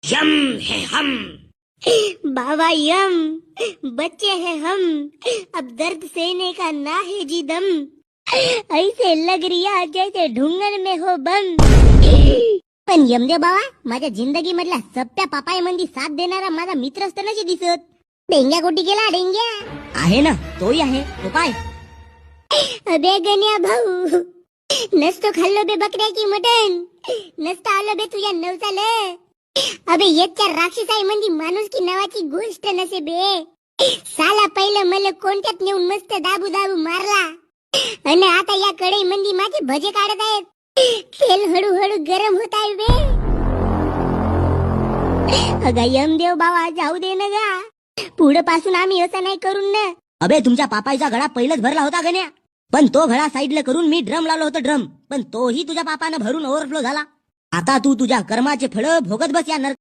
M है हम। बाबा M, बच्चे हैं हम, अब दर्द सहने का ना है जी दम, ऐसे लग रिया जैसे ढुंगण में हो बम। पण यमदेव बाबा, माझ्या जिंदगी मधला सप्प्या पापाय मंदी साथ देणारा माझा मित्र असताना दिसत. डेंग्या कोटी गेला डेंग्या. आहे ना, तोही आहे. तो काय? अबे गण्या भाऊ, नसतो खाल्लो बे बकऱ्याची मटण, नसतो आलो बे तुझ्या नवसाल. अबे येच्या राक्षसाई मंदी माणूस की नावाची गोष्ट नसे बे. साला पहिलं मला कोणत्यात नेऊन मस्त दाबू दाबू मारला, आणि आता या कढई मंदी माझे भजे काढत आहेत. तेल हळूहळू गरम होत आहे बे. अगा यमदेव बाबा, जाऊ दे ना गा, पुढे पासून आम्ही असं नाही करून ना. अबे तुमच्या पापाईचा घडा पहिलंच भरला होता गण्या, पण तो घडा साईडला करून मी ड्रम लावलो होतो ड्रम, पण तोही तुझ्या पापानं भरून ओव्हरफ्लो झाला. आता तू तुझ्या कर्माचे फळ भोगत बस या नरक.